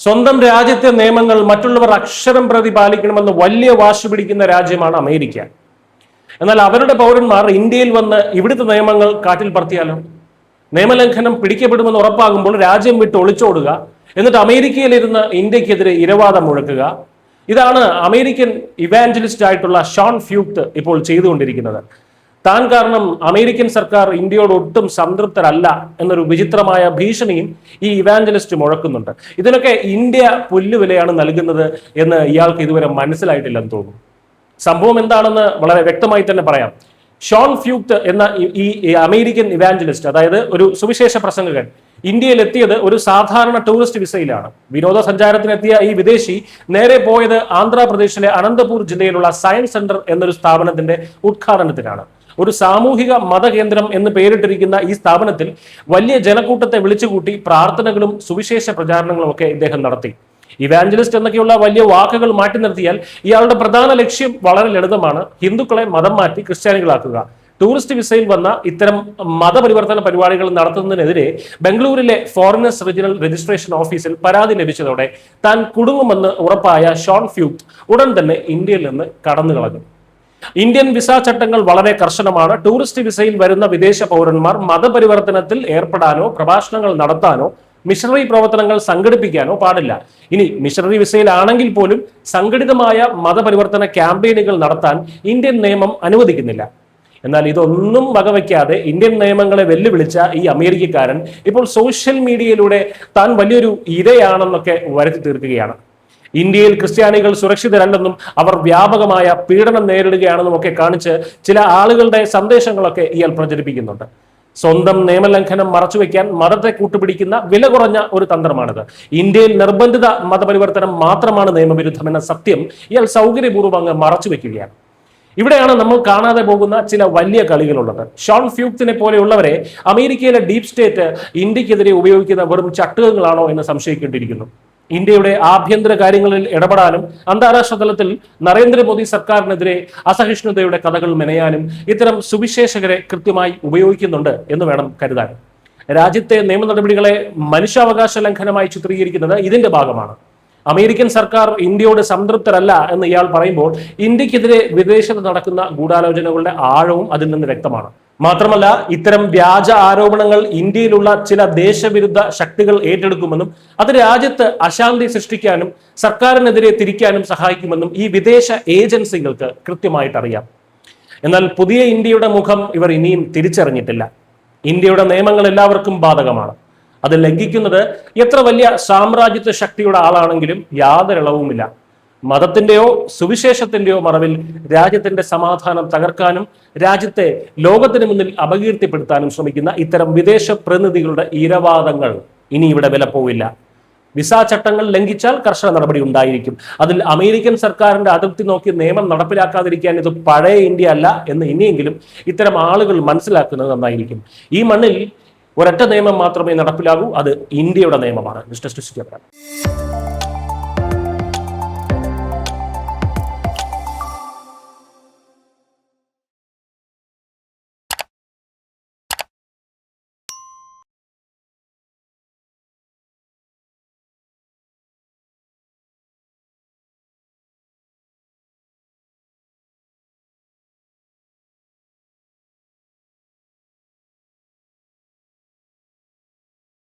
സ്വന്തം രാജ്യത്തെ നിയമങ്ങൾ മറ്റുള്ളവർ അക്ഷരം പ്രതി പാലിക്കണമെന്ന് വലിയ വാശി പിടിക്കുന്ന രാജ്യമാണ് അമേരിക്ക. എന്നാൽ അവരുടെ പൗരന്മാർ ഇന്ത്യയിൽ വന്ന് ഇവിടുത്തെ നിയമങ്ങൾ കാറ്റിൽ പറത്തിയാലോ? നിയമലംഘനം പിടിക്കപ്പെടുമെന്ന് ഉറപ്പാകുമ്പോൾ രാജ്യം വിട്ട് ഒളിച്ചോടുക, എന്നിട്ട് അമേരിക്കയിലിരുന്ന് ഇന്ത്യക്കെതിരെ ഇരവാദം മുഴക്കുക. ഇതാണ് അമേരിക്കൻ ഇവാഞ്ചലിസ്റ്റ് ആയിട്ടുള്ള ഷോൺ ഫ്യൂക്ട് ഇപ്പോൾ ചെയ്തുകൊണ്ടിരിക്കുന്നത്. താൻ കാരണം അമേരിക്കൻ സർക്കാർ ഇന്ത്യയോട് ഒട്ടും സംതൃപ്തരല്ല എന്നൊരു വിചിത്രമായ ഭീഷണിയും ഈ ഇവാഞ്ചലിസ്റ്റ് മുഴക്കുന്നുണ്ട്. ഇതിനൊക്കെ ഇന്ത്യ പുല്ലുവിലയാണ് നൽകുന്നത് എന്ന് ഇയാൾക്ക് ഇതുവരെ മനസ്സിലായിട്ടില്ലെന്ന് തോന്നുന്നു. സംഭവം എന്താണെന്ന് വളരെ വ്യക്തമായി തന്നെ പറയാം. ഷോൺ ഫ്യൂക്ട് എന്ന ഈ അമേരിക്കൻ ഇവാഞ്ചലിസ്റ്റ്, അതായത് ഒരു സുവിശേഷ പ്രസംഗകൻ, ഇന്ത്യയിൽ എത്തിയത് ഒരു സാധാരണ ടൂറിസ്റ്റ് വിസയിലാണ്. വിനോദസഞ്ചാരത്തിനെത്തിയ ഈ വിദേശി നേരെ പോയത് ആന്ധ്രാപ്രദേശിലെ അനന്തപൂർ ജില്ലയിലുള്ള സയൻസ് സെന്റർ എന്നൊരു സ്ഥാപനത്തിന്റെ ഉദ്ഘാടനത്തിനാണ്. ഒരു സാമൂഹിക മതകേന്ദ്രം എന്ന് പേരിട്ടിരിക്കുന്ന ഈ സ്ഥാപനത്തിൽ വലിയ ജനക്കൂട്ടത്തെ വിളിച്ചുകൂട്ടി പ്രാർത്ഥനകളും സുവിശേഷ പ്രചാരണങ്ങളും ഒക്കെ ഇദ്ദേഹം നടത്തി. ഇവാഞ്ചലിസ്റ്റ് എന്നൊക്കെയുള്ള വലിയ വാക്കുകൾ മാറ്റി നിർത്തിയാൽ ഇയാളുടെ പ്രധാന ലക്ഷ്യം വളരെ ലളിതമാണ്: ഹിന്ദുക്കളെ മതം മാറ്റി ക്രിസ്ത്യാനികളാക്കുക. ടൂറിസ്റ്റ് വിസയിൽ വന്ന ഇത്തരം മതപരിവർത്തന പരിപാടികൾ നടത്തുന്നതിനെതിരെ ബംഗളൂരിലെ ഫോറിനേഴ്സ് റീജിയണൽ രജിസ്ട്രേഷൻ ഓഫീസിൽ പരാതി ലഭിച്ചതോടെ താൻ കുടുങ്ങുമെന്ന് ഉറപ്പായ ഷോൺ ഫ്യൂക്ട് ഉടൻ തന്നെ ഇന്ത്യയിൽ നിന്ന് കടന്നു കളഞ്ഞു. ഇന്ത്യൻ വിസ ചട്ടങ്ങൾ വളരെ കർശനമാണ്. ടൂറിസ്റ്റ് വിസയിൽ വരുന്ന വിദേശ പൗരന്മാർ മതപരിവർത്തനത്തിൽ ഏർപ്പെടാനോ പ്രഭാഷണങ്ങൾ നടത്താനോ മിഷണറി പ്രവർത്തനങ്ങൾ സംഘടിപ്പിക്കാനോ പാടില്ല. ഇനി മിഷണറി വിസയിലാണെങ്കിൽ പോലും സംഘടിതമായ മതപരിവർത്തന ക്യാമ്പയിനുകൾ നടത്താൻ ഇന്ത്യൻ നിയമം അനുവദിക്കുന്നില്ല. എന്നാൽ ഇതൊന്നും വകവയ്ക്കാതെ ഇന്ത്യൻ നിയമങ്ങളെ വെല്ലുവിളിച്ച ഈ അമേരിക്കക്കാരൻ ഇപ്പോൾ സോഷ്യൽ മീഡിയയിലൂടെ താൻ വലിയൊരു ഇരയാണെന്നൊക്കെ വരുത്തി തീർക്കുകയാണ്. ഇന്ത്യയിൽ ക്രിസ്ത്യാനികൾ സുരക്ഷിതരല്ലെന്നും അവർ വ്യാപകമായ പീഡനം നേരിടുകയാണെന്നും ഒക്കെ കാണിച്ച് ചില ആളുകളുടെ സന്ദേശങ്ങളൊക്കെ ഇയാൾ പ്രചരിപ്പിക്കുന്നുണ്ട്. സ്വന്തം നിയമലംഘനം മറച്ചുവെക്കാൻ മതത്തെ കൂട്ടുപിടിക്കുന്ന വില കുറഞ്ഞ ഒരു തന്ത്രമാണിത്. ഇന്ത്യയിൽ നിർബന്ധിത മതപരിവർത്തനം മാത്രമാണ് നിയമവിരുദ്ധമെന്ന സത്യം ഇയാൾ സൗകര്യപൂർവ്വം അങ്ങ് മറച്ചുവെക്കുകയാണ്. ഇവിടെയാണ് നമ്മൾ കാണാതെ പോകുന്ന ചില വലിയ കളികളുള്ളത്. ഷോൺ ഫ്യൂക്ടിനെ പോലെയുള്ളവരെ അമേരിക്കയിലെ ഡീപ് സ്റ്റേറ്റ് ഇന്ത്യക്കെതിരെ ഉപയോഗിക്കുന്ന വെറും ചട്ടുകങ്ങളാണോ എന്ന് സംശയിക്കേണ്ടിയിരിക്കുന്നു. ഇന്ത്യയുടെ ആഭ്യന്തര കാര്യങ്ങളിൽ ഇടപെടാനും അന്താരാഷ്ട്ര തലത്തിൽ നരേന്ദ്രമോദി സർക്കാരിനെതിരെ അസഹിഷ്ണുതയുടെ കഥകൾ മെനയാനും ഇത്തരം സുവിശേഷകരെ കൃത്യമായി ഉപയോഗിക്കുന്നുണ്ട് എന്ന് വേണം കരുതാൻ. രാജ്യത്തെ നിയമ നടപടികളെ മനുഷ്യാവകാശ ലംഘനമായി ചിത്രീകരിക്കുന്നത് ഇതിന്റെ ഭാഗമാണ്. അമേരിക്കൻ സർക്കാർ ഇന്ത്യയോട് സംതൃപ്തരല്ല എന്ന് ഇയാൾ പറയുമ്പോൾ ഇന്ത്യക്കെതിരെ വിദേശത്ത് നടക്കുന്ന ഗൂഢാലോചനകളുടെ ആഴവും അതിൽ നിന്ന് വ്യക്തമാണ്. മാത്രമല്ല, ഇത്തരം വ്യാജ ആരോപണങ്ങൾ ഇന്ത്യയിലുള്ള ചില ദേശവിരുദ്ധ ശക്തികൾ ഏറ്റെടുക്കുമെന്നും അത് രാജ്യത്ത് അശാന്തി സൃഷ്ടിക്കാനും സർക്കാരിനെതിരെ തിരിക്കാനും സഹായിക്കുമെന്നും ഈ വിദേശ ഏജൻസികൾക്ക് കൃത്യമായിട്ട് അറിയാം. എന്നാൽ പുതിയ ഇന്ത്യയുടെ മുഖം ഇവർ ഇനിയും തിരിച്ചറിഞ്ഞിട്ടില്ല. ഇന്ത്യയുടെ നിയമങ്ങൾ എല്ലാവർക്കും ബാധകമാണ്. അത് ലംഘിക്കുന്നത് എത്ര വലിയ സാമ്രാജ്യത്വ ശക്തിയുടെ ആളാണെങ്കിലും യാതൊരളവുമില്ല. മതത്തിന്റെയോ സുവിശേഷത്തിന്റെയോ മറവിൽ രാജ്യത്തിന്റെ സമാധാനം തകർക്കാനും രാജ്യത്തെ ലോകത്തിന് മുന്നിൽ അപകീർത്തിപ്പെടുത്താനും ശ്രമിക്കുന്ന ഇത്തരം വിദേശ പ്രതിനിധികളുടെ ഇരവാദങ്ങൾ ഇനി ഇവിടെ വില പോവില്ല. വിസ ചട്ടങ്ങൾ ലംഘിച്ചാൽ കർശന നടപടി ഉണ്ടായിരിക്കും. അതിൽ അമേരിക്കൻ സർക്കാരിന്റെ അതിർത്തി നോക്കി നിയമം നടപ്പിലാക്കാതിരിക്കാൻ ഇത് പഴയ ഇന്ത്യ അല്ല എന്ന് ഇനിയെങ്കിലും ഇത്തരം ആളുകൾ മനസ്സിലാക്കുന്നത് നന്നായിരിക്കും. ഈ മണ്ണിൽ ഒരൊറ്റ നിയമം മാത്രമേ നടപ്പിലാകൂ, അത് ഇന്ത്യയുടെ നിയമമാണ്.